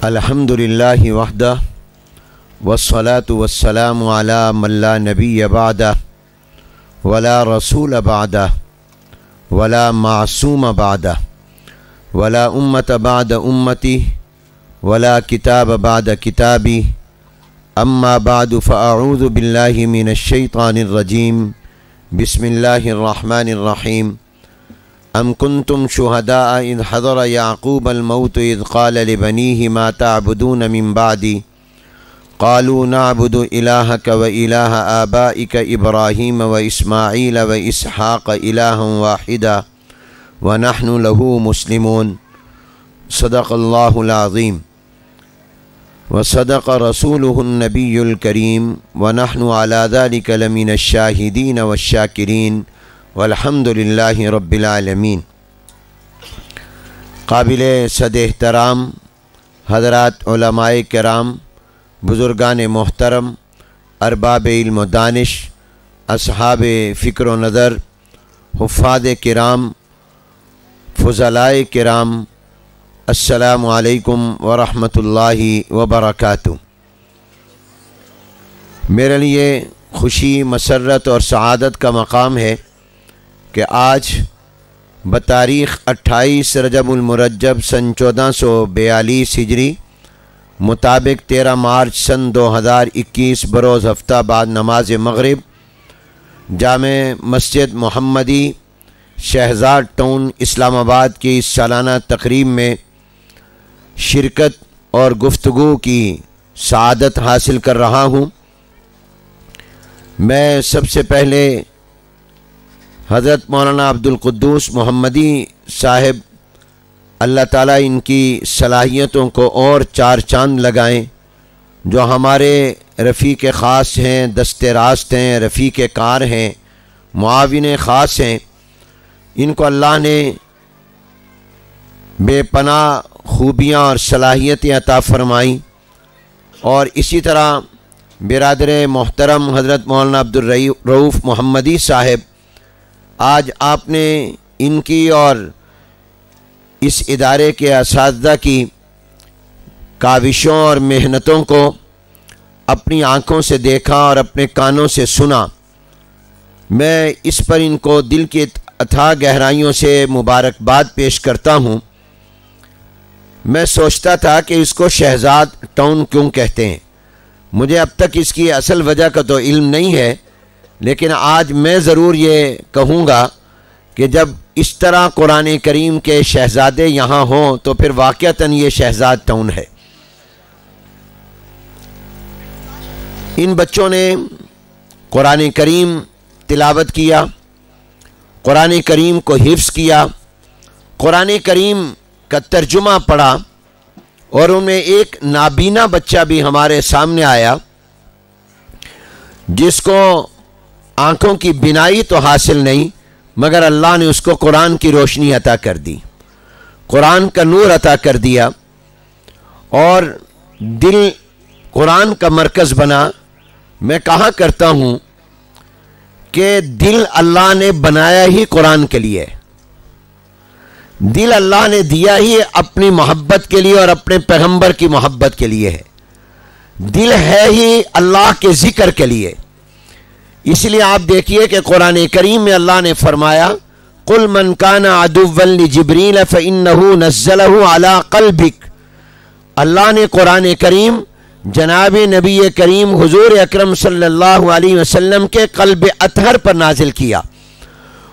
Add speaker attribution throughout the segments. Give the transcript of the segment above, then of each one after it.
Speaker 1: الحمدللہ وحدہ والصلاة والسلام علی من لا نبی بعدہ ولا رسول بعدہ ولا معصوم بعدہ ولا امت بعد امتی ولا کتاب بعد کتابی اما بعد فاعوذ باللہ من الشیطان الرجیم بسم اللہ الرحمن الرحیم ام کنتم شہداء اذ حضر یعقوب الموت اذ قال لبنیہ ما تعبدون من بعدی قالوا نعبد الہک و الہ آبائک ابراہیم و اسماعیل و اسحاق الہا واحدا ونحن له مسلمون صدق اللہ العظیم وصدق رسوله النبی الکریم ونحن على ذلك لمن الشاہدین والشاکرین والحمد للہ رب العالمین۔ قابل صد احترام حضرات علماء کرام، بزرگان محترم، ارباب علم و دانش، اصحاب فکر و نظر، حفاظ کرام، فضلائے کرام، السلام علیکم ورحمۃ اللہ وبرکاتہ۔ میرے لیے خوشی، مسرت اور سعادت کا مقام ہے کہ آج بتاریخ 28 رجب المرجب سن 1442 ہجری مطابق 13 مارچ سن 2021 بروز ہفتہ بعد نماز مغرب جامع مسجد محمدی شہزاد ٹاؤن اسلام آباد کی اس سالانہ تقریب میں شرکت اور گفتگو کی سعادت حاصل کر رہا ہوں۔ میں سب سے پہلے حضرت مولانا عبدالقدوس محمدی صاحب، اللہ تعالیٰ ان کی صلاحیتوں کو اور چار چاند لگائیں، جو ہمارے رفیق خاص ہیں، دست راست ہیں، رفیق کار ہیں، معاون خاص ہیں، ان کو اللہ نے بے پناہ خوبیاں اور صلاحیتیں عطا فرمائیں، اور اسی طرح برادر محترم حضرت مولانا عبدالرؤوف محمدی صاحب، آج آپ نے ان کی اور اس ادارے کے اساتذہ کی کاوشوں اور محنتوں کو اپنی آنکھوں سے دیکھا اور اپنے کانوں سے سنا۔ میں اس پر ان کو دل کی اتھاہ گہرائیوں سے مبارکباد پیش کرتا ہوں۔ میں سوچتا تھا کہ اس کو شہزاد ٹاؤن کیوں کہتے ہیں، مجھے اب تک اس کی اصل وجہ کا تو علم نہیں ہے، لیکن آج میں ضرور یہ کہوں گا کہ جب اس طرح قرآن کریم کے شہزادے یہاں ہوں تو پھر واقعتاً یہ شہزاد ٹاؤن ہے۔ ان بچوں نے قرآن کریم تلاوت کیا، قرآن کریم کو حفظ کیا، قرآن کریم کا ترجمہ پڑھا، اور ان میں ایک نابینا بچہ بھی ہمارے سامنے آیا جس کو آنکھوں کی بینائی تو حاصل نہیں، مگر اللہ نے اس کو قرآن کی روشنی عطا کر دی، قرآن کا نور عطا کر دیا، اور دل قرآن کا مرکز بنا۔ میں کہا کرتا ہوں کہ دل اللہ نے بنایا ہی قرآن کے لیے، دل اللہ نے دیا ہی اپنی محبت کے لیے اور اپنے پیغمبر کی محبت کے لیے ہے، دل ہے ہی اللہ کے ذکر کے لیے۔ اس لیے آپ دیکھیے کہ قرآن کریم میں اللہ نے فرمایا قُلْ مَنْ كَانَ عَدُوًّا لِجِبْرِيلَ فَإِنَّهُ نَزَّلَهُ عَلَىٰ قَلْبِكَ۔ اللہ نے قرآن کریم جناب نبی کریم حضور اکرم صلی اللہ علیہ وسلم کے قلب اطہر پر نازل کیا،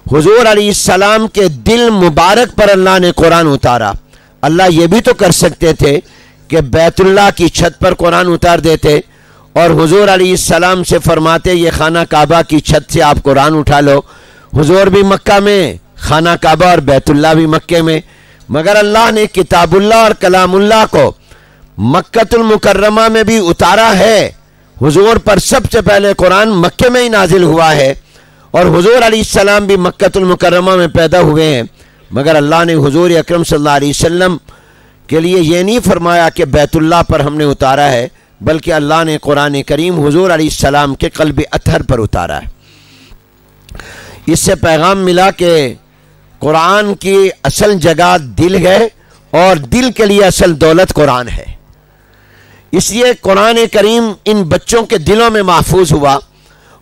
Speaker 1: حضور علیہ السلام کے دل مبارک پر اللہ نے قرآن اتارا۔ اللہ یہ بھی تو کر سکتے تھے کہ بیت اللہ کی چھت پر قرآن اتار دیتے اور حضور علیہ السلام سے فرماتے یہ خانہ کعبہ کی چھت سے آپ قرآن اٹھا لو۔ حضور بھی مکہ میں، خانہ کعبہ اور بیت اللہ بھی مکے میں، مگر اللہ نے کتاب اللہ اور کلام اللہ کو مکۃ المکرمہ میں بھی اتارا ہے۔ حضور پر سب سے پہلے قرآن مکے میں ہی نازل ہوا ہے، اور حضور علیہ السلام بھی مکۃ المکرمہ میں پیدا ہوئے ہیں، مگر اللہ نے حضور اکرم صلی اللہ علیہ وسلم کے لیے یہ نہیں فرمایا کہ بیت اللہ پر ہم نے اتارا ہے، بلکہ اللہ نے قرآن کریم حضور علیہ السلام کے قلب اطہر پر اتارا ہے۔ اس سے پیغام ملا کہ قرآن کی اصل جگہ دل ہے، اور دل کے لیے اصل دولت قرآن ہے۔ اس لیے قرآن کریم ان بچوں کے دلوں میں محفوظ ہوا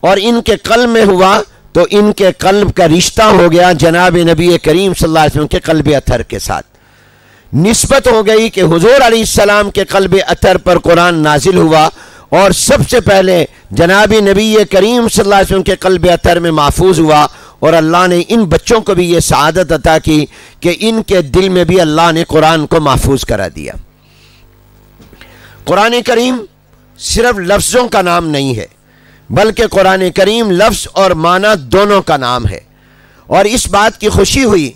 Speaker 1: اور ان کے قلب میں ہوا تو ان کے قلب کا رشتہ ہو گیا جناب نبی کریم صلی اللہ علیہ وسلم کے قلب اطہر کے ساتھ، نسبت ہو گئی کہ حضور علیہ السلام کے قلب اطہر پر قرآن نازل ہوا اور سب سے پہلے جناب نبی کریم صلی اللہ علیہ وسلم کے قلب اطہر میں محفوظ ہوا، اور اللہ نے ان بچوں کو بھی یہ سعادت عطا کی کہ ان کے دل میں بھی اللہ نے قرآن کو محفوظ کرا دیا۔ قرآن کریم صرف لفظوں کا نام نہیں ہے، بلکہ قرآن کریم لفظ اور معنی دونوں کا نام ہے، اور اس بات کی خوشی ہوئی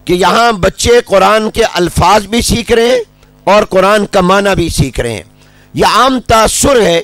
Speaker 1: کہ یہاں بچے قرآن کے الفاظ بھی سیکھ رہے ہیں اور قرآن کا معنی بھی سیکھ رہے ہیں۔ یہ عام تاثر ہے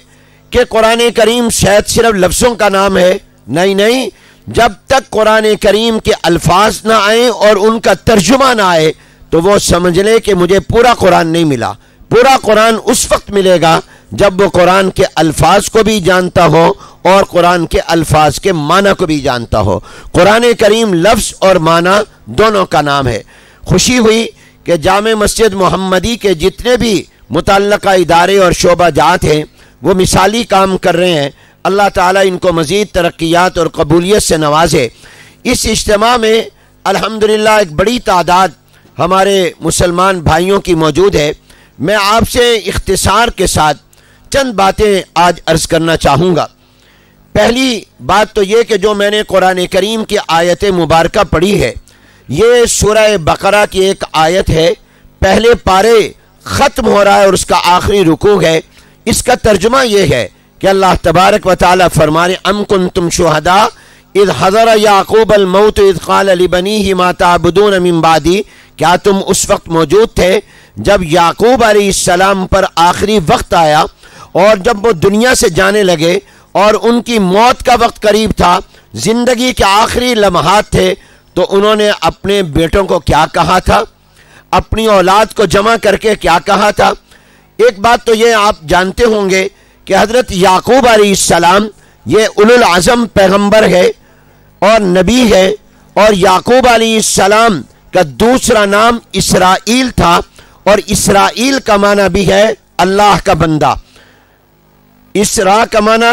Speaker 1: کہ قرآن کریم شاید صرف لفظوں کا نام ہے، نہیں، جب تک قرآن کریم کے الفاظ نہ آئیں اور ان کا ترجمہ نہ آئے تو وہ سمجھ لے کہ مجھے پورا قرآن نہیں ملا۔ پورا قرآن اس وقت ملے گا جب وہ قرآن کے الفاظ کو بھی جانتا ہو اور قرآن کے الفاظ کے معنی کو بھی جانتا ہو۔ قرآن کریم لفظ اور معنی دونوں کا نام ہے۔ خوشی ہوئی کہ جامع مسجد محمدی کے جتنے بھی متعلقہ ادارے اور شعبہ جات ہیں وہ مثالی کام کر رہے ہیں، اللہ تعالیٰ ان کو مزید ترقیات اور قبولیت سے نوازے۔ اس اجتماع میں الحمدللہ ایک بڑی تعداد ہمارے مسلمان بھائیوں کی موجود ہے۔ میں آپ سے اختصار کے ساتھ چند باتیں آج عرض کرنا چاہوں گا۔ پہلی بات تو یہ کہ جو میں نے قرآن کریم کی آیت مبارکہ پڑھی ہے، یہ سورہ بقرہ کی ایک آیت ہے، پہلے پارے ختم ہو رہا ہے اور اس کا آخری رکوع ہے۔ اس کا ترجمہ یہ ہے کہ اللہ تبارک و تعالیٰ فرمانے ام کنتم شہداء اذ حضر یعقوب الموت اذ قال لبنیہ ما تعبدون من بعدی، کیا تم اس وقت موجود تھے جب یعقوب علیہ السلام پر آخری وقت آیا اور جب وہ دنیا سے جانے لگے اور ان کی موت کا وقت قریب تھا، زندگی کے آخری لمحات تھے، تو انہوں نے اپنے بیٹوں کو کیا کہا تھا، اپنی اولاد کو جمع کر کے کیا کہا تھا؟ ایک بات تو یہ آپ جانتے ہوں گے کہ حضرت یعقوب علیہ السلام یہ اولو العزم پیغمبر ہے اور نبی ہے، اور یعقوب علیہ السلام کا دوسرا نام اسرائیل تھا، اور اسرائیل کا معنی بھی ہے اللہ کا بندہ۔ اسرا کا معنی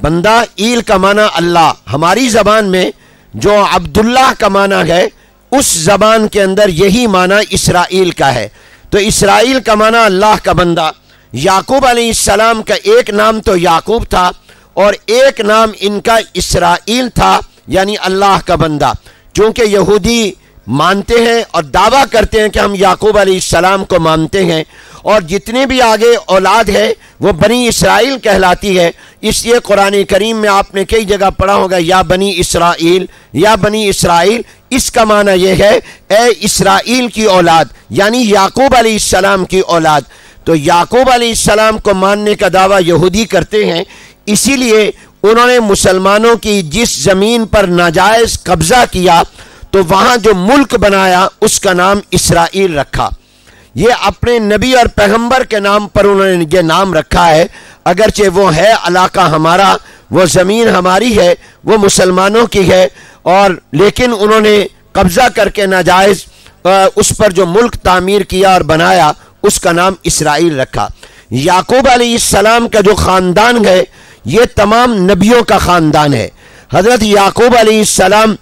Speaker 1: بندہ، ایل کا معنی اللہ۔ ہماری زبان میں جو عبداللہ کا معنی ہے اس زبان کے اندر یہی معنی اسرائیل کا ہے، تو اسرائیل کا معنی اللہ کا بندہ۔ یعقوب علیہ السلام کا ایک نام تو یعقوب تھا اور ایک نام ان کا اسرائیل تھا، یعنی اللہ کا بندہ۔ چونکہ یہودی مانتے ہیں اور دعویٰ کرتے ہیں کہ ہم یعقوب علیہ السلام کو مانتے ہیں، اور جتنے بھی آگے اولاد ہے وہ بنی اسرائیل کہلاتی ہے، اس لیے قرآن کریم میں آپ نے کئی جگہ پڑھا ہوگا یا بنی اسرائیل یا بنی اسرائیل۔ اس کا معنی یہ ہے اے اسرائیل کی اولاد، یعنی یعقوب علیہ السلام کی اولاد۔ تو یعقوب علیہ السلام کو ماننے کا دعویٰ یہودی کرتے ہیں، اسی لیے انہوں نے مسلمانوں کی جس زمین پر ناجائز قبضہ کیا تو وہاں جو ملک بنایا اس کا نام اسرائیل رکھا۔ یہ اپنے نبی اور پیغمبر کے نام پر انہوں نے یہ نام رکھا ہے، اگرچہ وہ ہے علاقہ ہمارا، وہ زمین ہماری ہے، وہ مسلمانوں کی ہے، اور لیکن انہوں نے قبضہ کر کے ناجائز اس پر جو ملک تعمیر کیا اور بنایا اس کا نام اسرائیل رکھا۔ یعقوب علیہ السلام کا جو خاندان ہے یہ تمام نبیوں کا خاندان ہے۔ حضرت یعقوب علیہ السلام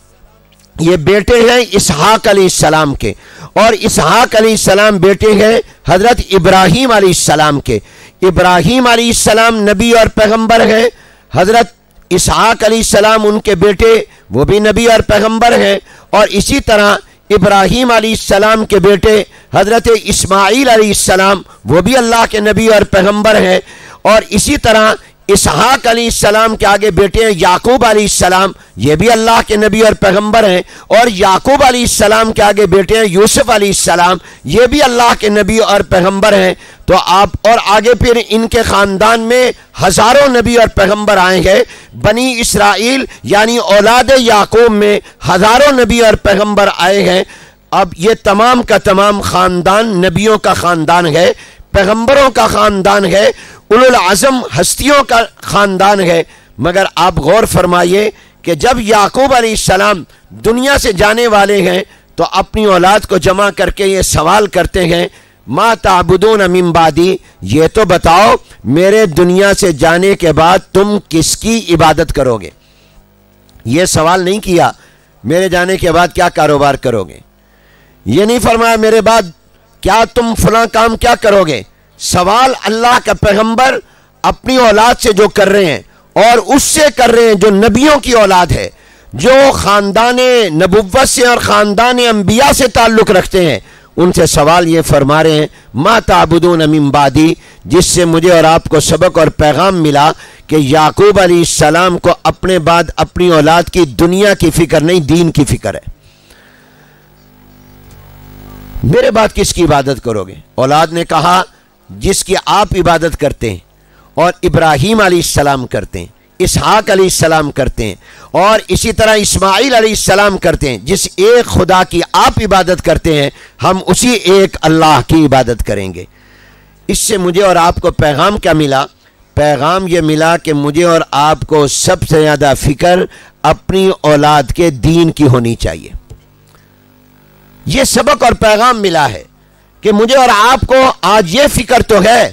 Speaker 1: یہ بیٹے ہیں اسحاق علیہ السلام کے، اور اسحاق علیہ السلام بیٹے ہیں حضرت ابراہیم علیہ السلام کے۔ ابراہیم علیہ السلام نبی اور پیغمبر ہیں، حضرت اسحاق علیہ السلام ان کے بیٹے وہ بھی نبی اور پیغمبر ہیں، اور اسی طرح ابراہیم علیہ السلام کے بیٹے حضرت اسماعیل علیہ السلام وہ بھی اللہ کے نبی اور پیغمبر ہیں، اور اسی طرح اسحاق علیہ السلام کے آگے بیٹے ہیں یعقوب علیہ السلام، یہ بھی اللہ کے نبی اور پیغمبر ہیں، اور یعقوب علیہ السلام کے آگے بیٹے ہیں یوسف علیہ السلام، یہ بھی اللہ کے نبی اور پیغمبر ہیں۔ تو آپ اور آگے پھر ان کے خاندان میں ہزاروں نبی اور پیغمبر آئے ہیں، بنی اسرائیل یعنی اولاد یعقوب میں ہزاروں نبی اور پیغمبر آئے ہیں۔ اب یہ تمام کا تمام خاندان نبیوں کا خاندان ہے، پیغمبروں کا خاندان ہے، اولو العزم ہستیوں کا خاندان ہے۔ مگر آپ غور فرمائیے کہ جب یعقوب علیہ السلام دنیا سے جانے والے ہیں تو اپنی اولاد کو جمع کر کے یہ سوال کرتے ہیں ما تعبدون من بعدی، یہ تو بتاؤ میرے دنیا سے جانے کے بعد تم کس کی عبادت کرو گے؟ یہ سوال نہیں کیا میرے جانے کے بعد کیا کاروبار کرو گے، یہ نہیں فرمایا میرے بعد کیا تم فلاں کام کیا کرو گے۔ سوال اللہ کا پیغمبر اپنی اولاد سے جو کر رہے ہیں اور اس سے کر رہے ہیں جو نبیوں کی اولاد ہے، جو خاندان نبوت سے اور خاندان انبیاء سے تعلق رکھتے ہیں، ان سے سوال یہ فرما رہے ہیں ما تعبدون من بعدی، جس سے مجھے اور آپ کو سبق اور پیغام ملا کہ یعقوب علیہ السلام کو اپنے بعد اپنی اولاد کی دنیا کی فکر نہیں، دین کی فکر ہے۔ میرے بعد کس کی عبادت کرو گے؟ اولاد نے کہا جس کی آپ عبادت کرتے ہیں اور ابراہیم علیہ السلام کرتے ہیں، اسحاق علیہ السلام کرتے ہیں، اور اسی طرح اسماعیل علیہ السلام کرتے ہیں، جس ایک خدا کی آپ عبادت کرتے ہیں ہم اسی ایک اللہ کی عبادت کریں گے۔ اس سے مجھے اور آپ کو پیغام کیا ملا؟ پیغام یہ ملا کہ مجھے اور آپ کو سب سے زیادہ فکر اپنی اولاد کے دین کی ہونی چاہیے۔ یہ سبق اور پیغام ملا ہے کہ مجھے اور آپ کو آج یہ فکر تو ہے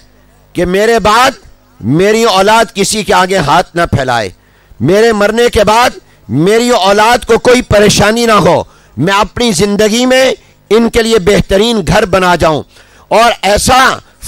Speaker 1: کہ میرے بعد میری اولاد کسی کے آگے ہاتھ نہ پھیلائے، میرے مرنے کے بعد میری اولاد کو کوئی پریشانی نہ ہو، میں اپنی زندگی میں ان کے لیے بہترین گھر بنا جاؤں، اور ایسا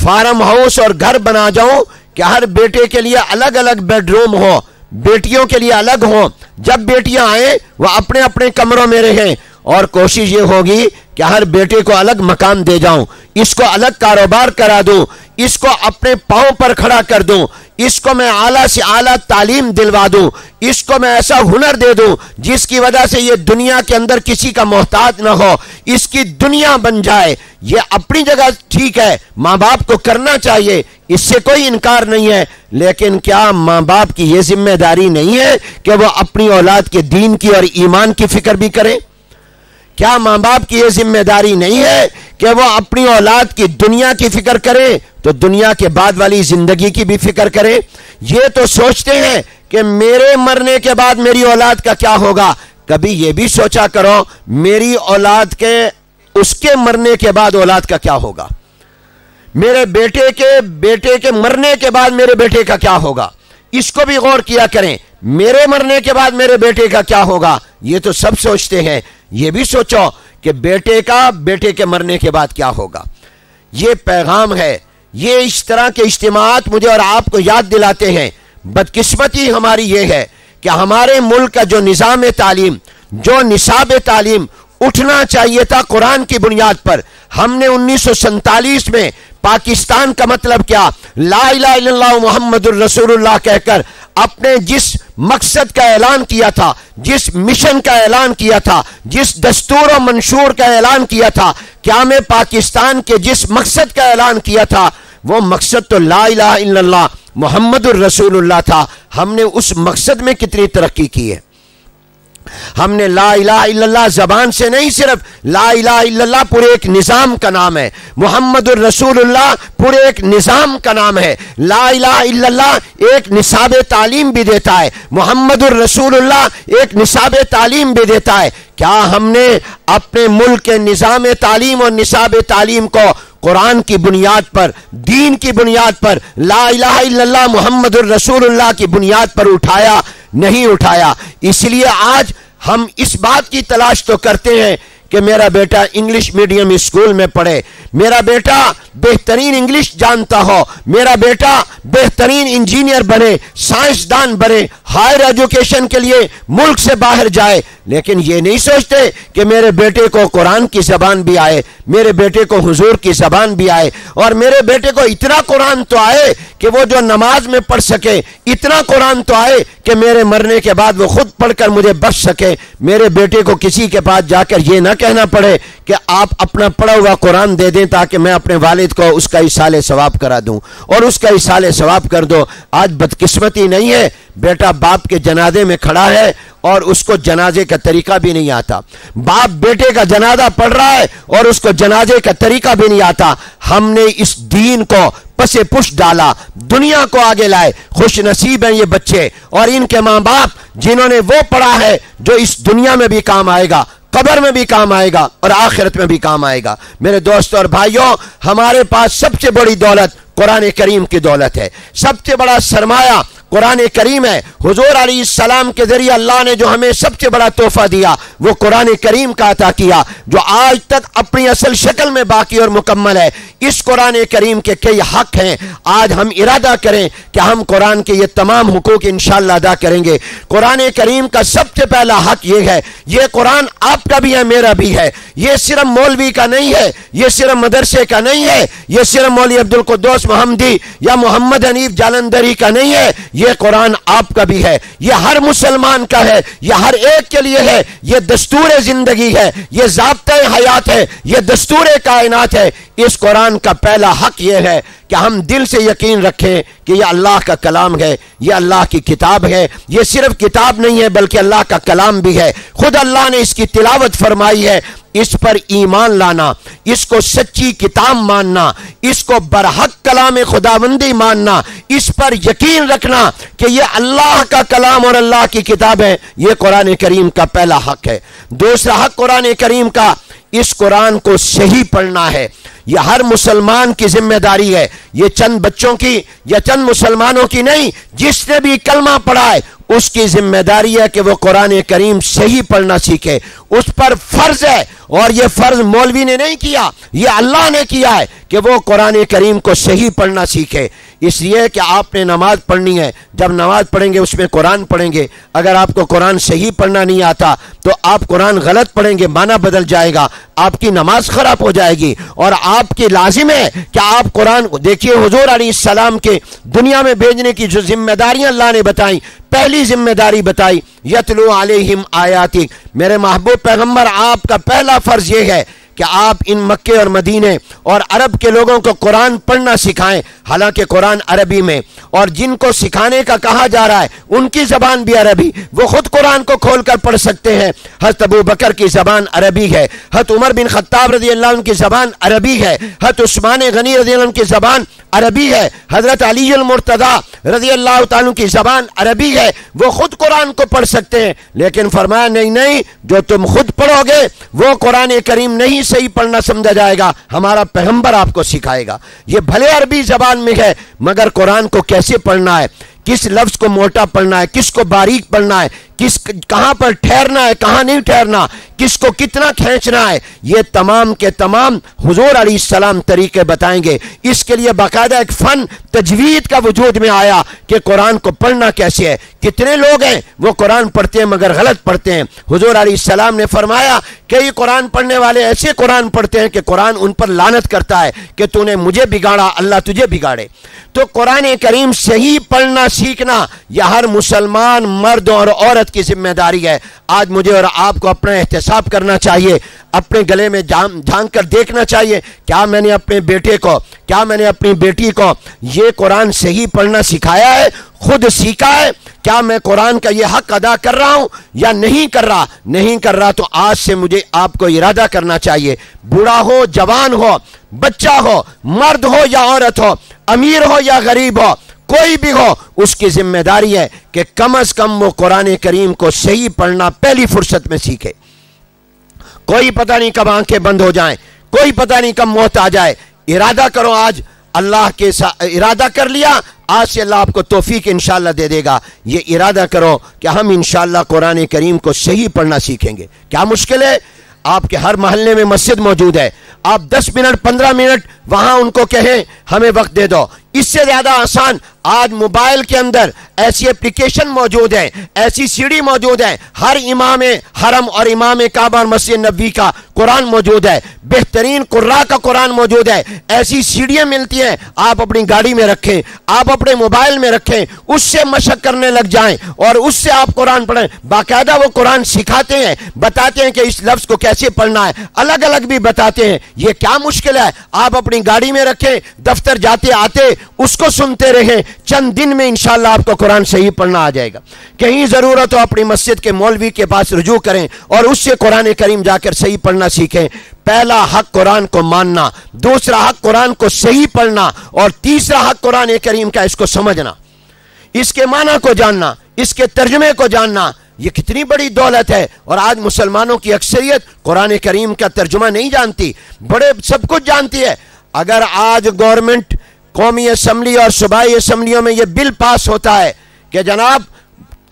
Speaker 1: فارم ہاؤس اور گھر بنا جاؤں کہ ہر بیٹے کے لیے الگ الگ بیڈ روم ہو، بیٹیوں کے لیے الگ ہو، جب بیٹیاں آئیں وہ اپنے اپنے کمروں میں رہیں، اور کوشش یہ ہوگی کہ ہر بیٹے کو الگ مکان دے جاؤں، اس کو الگ کاروبار کرا دوں، اس کو اپنے پاؤں پر کھڑا کر دوں، اس کو میں اعلیٰ سے اعلیٰ تعلیم دلوا دوں، اس کو میں ایسا ہنر دے دوں جس کی وجہ سے یہ دنیا کے اندر کسی کا محتاج نہ ہو، اس کی دنیا بن جائے۔ یہ اپنی جگہ ٹھیک ہے، ماں باپ کو کرنا چاہیے، اس سے کوئی انکار نہیں ہے، لیکن کیا ماں باپ کی یہ ذمہ داری نہیں ہے کہ وہ اپنی اولاد کے دین کی اور ایمان کی فکر بھی کریں؟ کیا ماں باپ کی یہ ذمہ داری نہیں ہے کہ وہ اپنی اولاد کی دنیا کی فکر کریں تو دنیا کے بعد والی زندگی کی بھی فکر کریں؟ یہ تو سوچتے ہیں کہ میرے مرنے کے بعد میری اولاد کا کیا ہوگا، کبھی یہ بھی سوچا کرو میری اولاد کے اس کے مرنے کے بعد اولاد کا کیا ہوگا، میرے بیٹے کے مرنے کے بعد میرے بیٹے کا کیا ہوگا، اس کو بھی غور کیا کریں، میرے مرنے کے بعد میرے بیٹے کا کیا ہوگا۔ یہ تو سب سوچتے ہیں، یہ بھی سوچو کہ بیٹے کے مرنے کے بعد کیا ہوگا۔ یہ پیغام ہے، یہ اس طرح کے اجتماعات مجھے اور آپ کو یاد دلاتے ہیں۔ بدقسمتی ہماری یہ ہے کہ ہمارے ملک کا جو نظام تعلیم، جو نصاب تعلیم اٹھنا چاہیے تھا قرآن کی بنیاد پر، ہم نے 1947 میں پاکستان کا مطلب کیا، لا الہ الا اللہ محمد الرسول اللہ کہہ کر اپنے جس مقصد کا اعلان کیا تھا، جس مشن کا اعلان کیا تھا، جس دستور و منشور کا اعلان کیا تھا، کیا میں پاکستان کے جس مقصد کا اعلان کیا تھا وہ مقصد تو لا الہ الا اللہ محمد الرسول اللہ تھا۔ ہم نے اس مقصد میں کتنی ترقی کی ہے۔ ہم نے لا الہ الا اللہ زبان سے نہیں، صرف لا الہ الا اللہ پورے ایک نظام کا نام ہے، محمد الرسول اللہ پورے ایک نظام کا نام ہے، لا الہ الا اللہ ایک نصاب تعلیم بھی دیتا ہے، محمد الرسول اللہ ایک نصاب تعلیم بھی دیتا ہے۔ کیا ہم نے اپنے ملک کے نظام تعلیم اور نصاب تعلیم کو قرآن کی بنیاد پر، دین کی بنیاد پر، لا الہ الا اللہ محمد الرسول اللہ کی بنیاد پر اٹھایا؟ نہیں اٹھایا۔ اس لیے آج ہم اس بات کی تلاش تو کرتے ہیں کہ میرا بیٹا انگلش میڈیم اسکول میں پڑھے، میرا بیٹا بہترین انگلش جانتا ہو، میرا بیٹا بہترین انجینئر بنے، سائنسدان بنے، ہائر ایجوکیشن کے لیے ملک سے باہر جائے، لیکن یہ نہیں سوچتے کہ میرے بیٹے کو قرآن کی زبان بھی آئے، میرے بیٹے کو حضور کی زبان بھی آئے، اور میرے بیٹے کو اتنا قرآن تو آئے کہ وہ جو نماز میں پڑھ سکے، اتنا قرآن تو آئے کہ میرے مرنے کے بعد وہ خود پڑھ کر مجھے بخش سکے۔ میرے بیٹے کو کسی کے پاس جا کر یہ نہ کہنا پڑے کہ آپ اپنا پڑھا ہوا قرآن دے دیں تاکہ میں اپنے والد کو اس کا ایصال ثواب کرا دوں اور اس کا ایصال ثواب کر دو۔ آج بدقسمتی نہیں ہے، بیٹا باپ کے جنازے میں کھڑا ہے اور اس کو جنازے کا طریقہ بھی نہیں آتا، باپ بیٹے کا جنازہ پڑھ رہا ہے اور اس کو جنازے کا طریقہ بھی نہیں آتا۔ ہم نے اس دین کو پسے پش ڈالا، دنیا کو آگے لائے۔ خوش نصیب ہیں یہ بچے اور ان کے ماں باپ جنہوں نے وہ پڑھا ہے جو اس دنیا میں بھی کام آئے گا، قبر میں بھی کام آئے گا اور آخرت میں بھی کام آئے گا۔ میرے دوستوں اور بھائیوں، ہمارے پاس سب سے بڑی دولت قرآن کریم کی دولت ہے، سب سے بڑا سرمایہ قرآن کریم ہے۔ حضور علیہ السلام کے ذریعے اللہ نے جو ہمیں سب سے بڑا تحفہ دیا وہ قرآن کریم کا عطا کیا، جو آج تک اپنی اصل شکل میں باقی اور مکمل ہے۔ اس قرآن کریم کے کئی حق ہیں، آج ہم ارادہ کریں کہ ہم قرآن کے یہ تمام حقوق انشاءاللہ ادا کریں گے۔ قرآن کریم کا سب سے پہلا حق یہ ہے، یہ قرآن آپ کا بھی ہے، میرا بھی ہے، یہ صرف مولوی کا نہیں ہے، یہ صرف مدرسے کا نہیں ہے، یہ صرف مولوی عبدالقدوس محمدی یا محمد حنیف جالندھری کا نہیں ہے، یہ قرآن آپ کا بھی ہے، یہ ہر مسلمان کا ہے، یہ ہر ایک کے لیے ہے، یہ دستور زندگی ہے، یہ ضابطۂ حیات ہے، یہ دستور کائنات ہے۔ اس قرآن کا پہلا حق یہ ہے کہ ہم دل سے یقین رکھیں کہ یہ اللہ کا کلام ہے، یہ اللہ کی کتاب ہے، یہ صرف کتاب نہیں ہے بلکہ اللہ کا کلام بھی ہے، خود اللہ نے اس کی تلاوت فرمائی ہے۔ اس پر ایمان لانا، اس کو سچی کتاب ماننا، اس کو برحق کلام خداوندی ماننا، اس پر یقین رکھنا کہ یہ اللہ کا کلام اور اللہ کی کتاب ہے، یہ قرآن کریم کا پہلا حق ہے۔ دوسرا حق قرآن کریم کا، اس قرآن کو صحیح پڑھنا ہے، یہ ہر مسلمان کی ذمہ داری ہے، یہ چند بچوں کی یا چند مسلمانوں کی نہیں، جس نے بھی کلمہ پڑھا ہے اس کی ذمہ داری ہے کہ وہ قرآن کریم صحیح پڑھنا سیکھے، اس پر فرض ہے، اور یہ فرض مولوی نے نہیں کیا، یہ اللہ نے کیا ہے کہ وہ قرآن کریم کو صحیح پڑھنا سیکھے۔ اس لیے کہ آپ نے نماز پڑھنی ہے، جب نماز پڑھیں گے اس میں قرآن پڑھیں گے، اگر آپ کو قرآن صحیح پڑھنا نہیں آتا تو آپ قرآن غلط پڑھیں گے، معنی بدل جائے گا، آپ کی نماز خراب ہو جائے گی، اور آپ کی لازم ہے کہ آپ قرآن دیکھیے۔ حضور علیہ السلام کے دنیا میں بھیجنے کی جو ذمہ داریاں اللہ نے بتائیں، پہلی ذمہ داری بتائی یتلو علیہم آیاتک، میرے محبوب پیغمبر آپ کا پہلا فرض یہ ہے کہ آپ ان مکے اور مدینے اور عرب کے لوگوں کو قرآن پڑھنا سکھائیں، حالانکہ قرآن عربی میں، اور جن کو سکھانے کا کہا جا رہا ہے ان کی زبان بھی عربی، وہ خود قرآن کو کھول کر پڑھ سکتے ہیں۔ حضرت ابو بکر کی زبان عربی ہے، حضرت عمر بن خطاب رضی اللہ عنہ کی زبان عربی ہے، حضرت عثمان غنی رضی اللہ عنہ کی زبان عربی ہے، حضرت علی المرتضی رضی اللہ تعالیٰ کی زبان عربی ہے، وہ خود قرآن کو پڑھ سکتے ہیں، لیکن فرمایا نہیں، جو تم خود پڑھو گے وہ قرآن کریم نہیں صحیح پڑھنا سمجھا جائے گا، ہمارا پیغمبر آپ کو سکھائے گا۔ یہ بھلے عربی زبان میں ہے مگر قرآن کو کیسے پڑھنا ہے، کس لفظ کو موٹا پڑھنا ہے، کس کو باریک پڑھنا ہے، کہاں پر ٹھہرنا ہے، کہاں نہیں ٹھہرنا، کس کو کتنا کھینچنا ہے، یہ تمام کے تمام حضور علیہ السلام طریقے بتائیں گے۔ اس کے لیے باقاعدہ ایک فن تجوید کا وجود میں آیا کہ قرآن کو پڑھنا کیسے ہے۔ کتنے لوگ ہیں وہ قرآن پڑھتے ہیں مگر غلط پڑھتے ہیں۔ حضور علیہ السلام نے فرمایا کئی قرآن پڑھنے والے ایسے قرآن پڑھتے ہیں کہ قرآن ان پر لعنت کرتا ہے کہ تو نے مجھے بگاڑا، اللہ تجھے بگاڑے۔ تو قرآن کریم صحیح پڑھنا سیکھنا یہ ہر مسلمان مرد اور عورت کی ذمہ داری ہے۔ آج مجھے اور آپ کو اپنا احتساب کرنا چاہیے، اپنے گلے میں جھانک کر دیکھنا چاہیے، کیا میں نے اپنے بیٹے کو، کیا میں نے اپنی بیٹی کو یہ قرآن صحیح پڑھنا سکھایا ہے، خود سیکھا ہے؟ کیا میں قرآن کا یہ حق ادا کر رہا ہوں یا نہیں کر رہا؟ نہیں کر رہا تو آج سے مجھے آپ کو ارادہ کرنا چاہیے، بوڑھا ہو، جوان ہو، بچہ ہو، مرد ہو یا عورت ہو، امیر ہو یا غریب ہو، کوئی بھی ہو، اس کی ذمہ داری ہے کہ کم از کم وہ قرآن کریم کو صحیح پڑھنا پہلی فرصت میں سیکھے۔ کوئی پتہ نہیں کب آنکھیں بند ہو جائیں، کوئی پتہ نہیں کب موت آ جائے۔ ارادہ کرو، آج اللہ کے ساتھ ارادہ کر لیا، آج سے اللہ آپ کو توفیق انشاءاللہ دے دے گا۔ یہ ارادہ کرو کہ ہم انشاءاللہ قرآن کریم کو صحیح پڑھنا سیکھیں گے۔ کیا مشکل ہے؟ آپ کے ہر محلے میں مسجد موجود ہے، آپ 10 منٹ 15 منٹ وہاں ان کو کہیں ہمیں وقت دے دو۔ اس سے زیادہ آسان آج موبائل کے اندر ایسی اپلیکیشن موجود ہے، ایسی سیڑھی موجود ہے، ہر امام حرم اور امام کعبہ اور مسجد نبوی کا قرآن موجود ہے، بہترین قراء کا قرآن موجود ہے، ایسی سیڑھیاں ملتی ہیں، آپ اپنی گاڑی میں رکھیں، آپ اپنے موبائل میں رکھیں، اس سے مشق کرنے لگ جائیں اور اس سے آپ قرآن پڑھیں۔ باقاعدہ وہ قرآن سکھاتے ہیں، بتاتے ہیں کہ اس لفظ کو کیسے پڑھنا ہے، الگ الگ بھی بتاتے ہیں۔ یہ کیا مشکل ہے؟ آپ اپنی گاڑی میں رکھیں، دفتر جاتے آتے اس کو سنتے رہیں، چند دن میں انشاءاللہ آپ کو قرآن صحیح پڑھنا آ جائے گا۔ کہیں ضرورت ہو اپنی مسجد کے مولوی کے پاس رجوع کریں اور اس سے قرآن کریم جا کر صحیح پڑھنا سیکھیں۔ پہلا حق قرآن کو ماننا، دوسرا حق قرآن کو صحیح پڑھنا، اور تیسرا حق قرآن کریم کا اس کو سمجھنا، اس کے معنی کو جاننا، اس کے ترجمے کو جاننا۔ یہ کتنی بڑی دولت ہے، اور آج مسلمانوں کی اکثریت قرآن کریم کا ترجمہ نہیں جانتی، بڑے سب کچھ جانتی ہے۔ اگر آج گورنمنٹ قومی اسمبلی اور صوبائی اسمبلیوں میں یہ بل پاس ہوتا ہے کہ جناب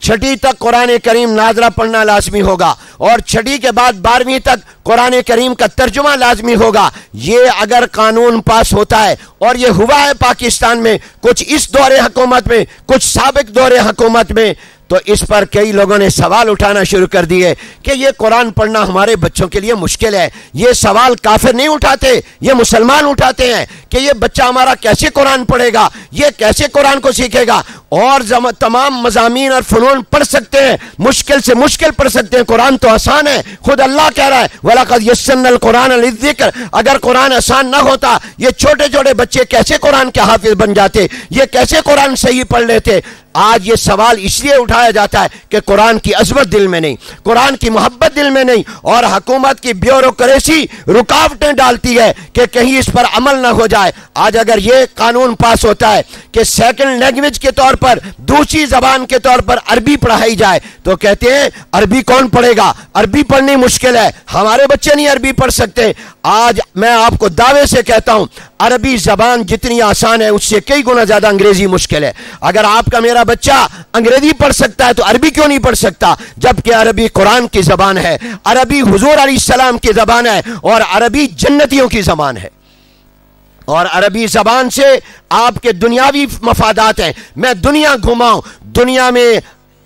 Speaker 1: 6ٹھی تک قرآن کریم ناظرہ پڑھنا لازمی ہوگا اور 6ٹھی کے بعد 12ویں تک قرآن کریم کا ترجمہ لازمی ہوگا. یہ اگر قانون پاس ہوتا ہے، اور یہ ہوا ہے پاکستان میں، کچھ اس دور حکومت میں، کچھ سابق دور حکومت میں، تو اس پر کئی لوگوں نے سوال اٹھانا شروع کر دیے کہ یہ قرآن پڑھنا ہمارے بچوں کے لیے مشکل ہے. یہ سوال کافر نہیں اٹھاتے، یہ مسلمان اٹھاتے ہیں کہ یہ بچہ ہمارا کیسے قرآن پڑھے گا، یہ کیسے قرآن کو سیکھے گا. اور تمام مضامین اور فنون پڑھ سکتے ہیں، مشکل سے مشکل پڑھ سکتے ہیں، قرآن تو آسان ہے. خود اللہ کہہ رہا ہے وَلَقَدْ يَسَّرْنَا الْقُرْآنَ لِلذِّكْرِ. اگر قرآن آسان نہ ہوتا یہ چھوٹے چھوٹے بچے کیسے قرآن کے حافظ بن جاتے، یہ کیسے قرآن صحیح پڑھ لیتے. آج یہ سوال اس لیے اٹھایا جاتا ہے کہ قرآن کی عظمت دل میں نہیں، قرآن کی محبت دل میں نہیں، اور حکومت کی بیوروکریسی رکاوٹیں ڈالتی ہے کہ کہیں اس پر عمل نہ ہو جائے. آج اگر یہ قانون پاس ہوتا ہے کہ سیکنڈ لینگویج کے طور پر، دوسری زبان کے طور پر عربی پڑھائی جائے، تو کہتے ہیں عربی کون پڑھے گا، عربی پڑھنی مشکل ہے، ہمارے بچے نہیں عربی پڑھ سکتے. آج میں آپ کو دعوے سے کہتا ہوں عربی زبان جتنی آسان ہے اس سے کئی گنا زیادہ انگریزی مشکل ہے. اگر آپ کا میرا بچہ انگریزی پڑھ سکتا ہے تو عربی کیوں نہیں پڑھ سکتا، جبکہ عربی قرآن کی زبان ہے، عربی حضور علیہ السلام کی زبان ہے، اور عربی جنتیوں کی زبان ہے. اور عربی زبان سے آپ کے دنیاوی مفادات ہیں. میں دنیا گھماؤں، دنیا میں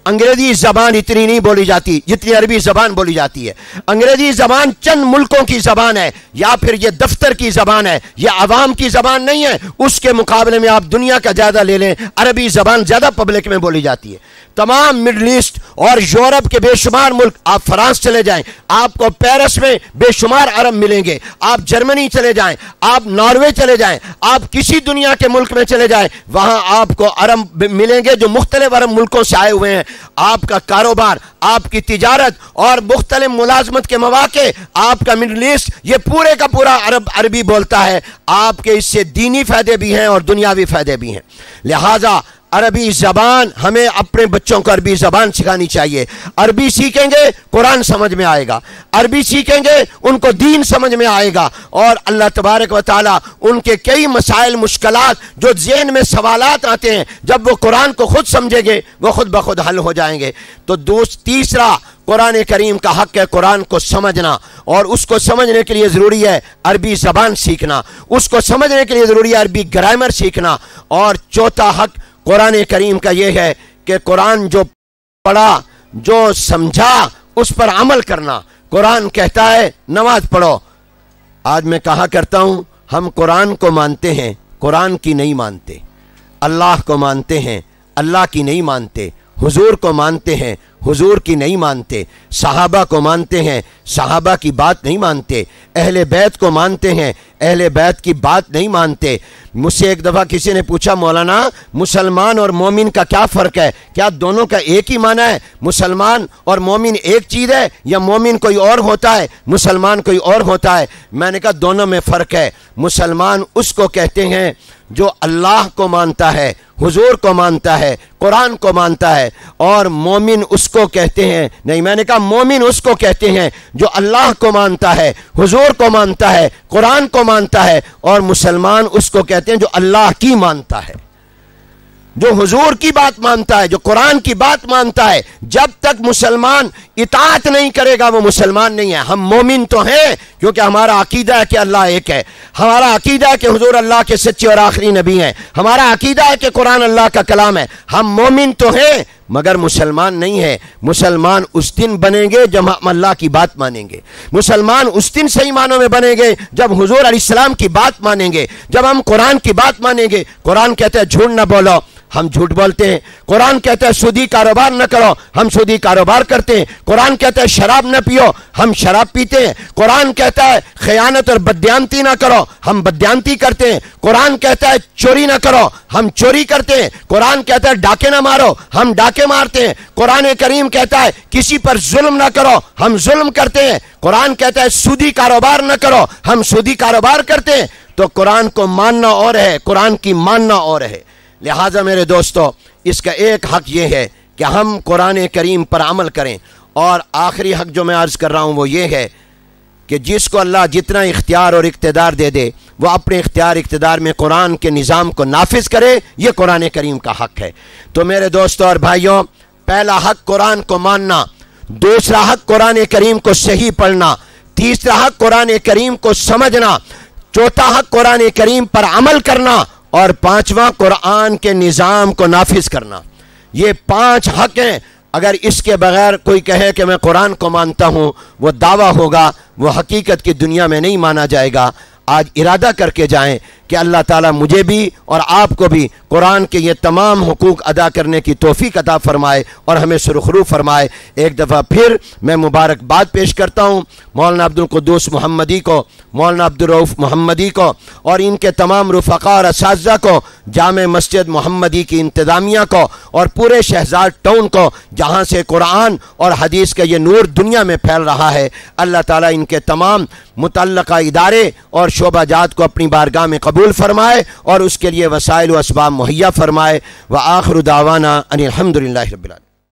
Speaker 1: انگریزی زبان اتنی نہیں بولی جاتی جتنی عربی زبان بولی جاتی ہے. انگریزی زبان چند ملکوں کی زبان ہے، یا پھر یہ دفتر کی زبان ہے، یہ عوام کی زبان نہیں ہے. اس کے مقابلے میں آپ دنیا کا جائزہ لے لیں، عربی زبان زیادہ پبلک میں بولی جاتی ہے. تمام مڈل ایسٹ اور یورپ کے بے شمار ملک، آپ فرانس چلے جائیں آپ کو پیرس میں بے شمار عرب ملیں گے، آپ جرمنی چلے جائیں، آپ ناروے چلے جائیں، آپ کسی دنیا کے ملک میں چلے جائیں، وہاں آپ کو عرب ملیں گے جو مختلف عرب ملکوں سے آئے ہوئے ہیں. آپ کا کاروبار، آپ کی تجارت اور مختلف ملازمت کے مواقع، آپ کا مڈل ایسٹ یہ پورے کا پورا عربی بولتا ہے. آپ کے اس سے دینی فائدے بھی ہیں اور دنیاوی فائدے بھی ہیں. لہٰذا عربی زبان، ہمیں اپنے بچوں کو عربی زبان سکھانی چاہیے. عربی سیکھیں گے قرآن سمجھ میں آئے گا، عربی سیکھیں گے ان کو دین سمجھ میں آئے گا، اور اللہ تبارک و تعالیٰ ان کے کئی مسائل مشکلات جو ذہن میں سوالات آتے ہیں، جب وہ قرآن کو خود سمجھیں گے وہ خود بخود حل ہو جائیں گے. تو تیسرا قرآن کریم کا حق ہے قرآن کو سمجھنا، اور اس کو سمجھنے کے لیے ضروری ہے عربی زبان سیکھنا، اس کو سمجھنے کے لیے ضروری ہے عربی گرامر سیکھنا. اور چوتھا حق قرآن کریم کا یہ ہے کہ قرآن جو پڑھا، جو سمجھا، اس پر عمل کرنا. قرآن کہتا ہے نماز پڑھو. آج میں کہا کرتا ہوں ہم قرآن کو مانتے ہیں، قرآن کی نہیں مانتے. اللہ کو مانتے ہیں، اللہ کی نہیں مانتے. حضور کو مانتے ہیں، حضور کی نہیں مانتے. صحابہ کو مانتے ہیں، صحابہ کی بات نہیں مانتے. اہل بیت کو مانتے ہیں، اہل بیت کی بات نہیں مانتے. مجھ سے ایک دفعہ کسی نے پوچھا مولانا مسلمان اور مومن کا کیا فرق ہے، کیا دونوں کا ایک ہی معنی ہے؟ مسلمان اور مومن ایک چیز ہے یا مومن کوئی اور ہوتا ہے، مسلمان کوئی اور ہوتا ہے؟ میں نے کہا دونوں میں فرق ہے. مسلمان اس کو کہتے ہیں جو اللہ کو مانتا ہے، حضور کو مانتا ہے، قرآن کو مانتا ہے، اور مومن اس کو کہتے ہیں، نہیں میں نے کہا مومن اس کو کہتے ہیں جو اللہ کو مانتا ہے، حضور کو مانتا ہے، قرآن کو مانتا ہے، اور مسلمان اس کو کہتے ہیں جو اللہ کی مانتا ہے، جو حضور کی بات مانتا ہے، جو قرآن کی بات مانتا ہے. جب تک مسلمان اطاعت نہیں کرے گا وہ مسلمان نہیں ہے. ہم مومن تو ہیں کیونکہ ہمارا عقیدہ ہے کہ اللہ ایک ہے، ہمارا عقیدہ ہے کہ حضور اللہ کے سچے اور آخری نبی ہیں، ہمارا عقیدہ ہے کہ قرآن اللہ کا کلام ہے. ہم مومن تو ہیں مگر مسلمان نہیں ہے. مسلمان اس دن بنیں گے جب ہم اللہ کی بات مانیں گے. مسلمان اس دن صحیح معنوں میں بنیں گے جب حضور علیہ السلام کی بات مانیں گے، جب ہم قرآن کی بات مانیں گے. قرآن کہتا ہے جھوٹ نہ بولو، ہم جھوٹ بولتے ہیں. قرآن کہتا ہے سودی کاروبار نہ کرو، ہم سودی کاروبار کرتے ہیں. قرآن کہتا ہے شراب نہ پیو، ہم شراب پیتے ہیں. قرآن کہتا ہے خیانت اور بددیانتی نہ کرو، ہم بددیانتی کرتے ہیں. قرآن کہتا ہے چوری نہ کرو، ہم چوری کرتے ہیں. قرآن کہتا ہے ڈاکے نہ مارو، ہم ڈاکے مارتے ہیں. قرآن کریم کہتا ہے کسی پر ظلم نہ کرو، ہم ظلم کرتے ہیں. قرآن کہتا ہے سودی کاروبار نہ کرو، ہم سودی کاروبار کرتے ہیں. تو قرآن کو ماننا اور ہے، قرآن کی ماننا اور ہے. لہٰذا میرے دوستو اس کا ایک حق یہ ہے کہ ہم قرآن کریم پر عمل کریں. اور آخری حق جو میں عرض کر رہا ہوں وہ یہ ہے کہ جس کو اللہ جتنا اختیار اور اقتدار دے دے وہ اپنے اقتدار میں قرآن کے نظام کو نافذ کرے، یہ قرآن کریم کا حق ہے۔ تو میرے دوستوں اور بھائیوں، پہلا حق قرآن کو ماننا، دوسرا حق قرآن کریم کو صحیح پڑھنا، تیسرا حق قرآن کریم کو سمجھنا، چوتھا حق قرآن کریم پر عمل کرنا، اور پانچواں قرآن کے نظام کو نافذ کرنا۔ یہ 5 حق ہیں۔ اگر اس کے بغیر کوئی کہے کہ میں قرآن کو مانتا ہوں، وہ دعویٰ ہوگا، وہ حقیقت کی دنیا میں نہیں مانا جائے گا۔ آج ارادہ کر کے جائیں کہ اللہ تعالیٰ مجھے بھی اور آپ کو بھی قرآن کے یہ تمام حقوق ادا کرنے کی توفیق عطا فرمائے اور ہمیں سرخرو فرمائے۔ ایک دفعہ پھر میں مبارکباد پیش کرتا ہوں مولانا عبدالقدوس محمدی کو، مولانا عبدالرؤف محمدی کو، اور ان کے تمام رفقاء اور اساتذہ کو، جامع مسجد محمدی کی انتظامیہ کو، اور پورے شہزاد ٹاؤن کو، جہاں سے قرآن اور حدیث کا یہ نور دنیا میں پھیل رہا ہے۔ اللہ تعالیٰ ان کے تمام متعلقہ ادارے اور شعبہ جات کو اپنی بارگاہ میں قبول فرمائے اور اس کے لیے وسائل و اسباب مہیا فرمائے۔ وآخر دعوانا ان الحمدللہ رب العالمین۔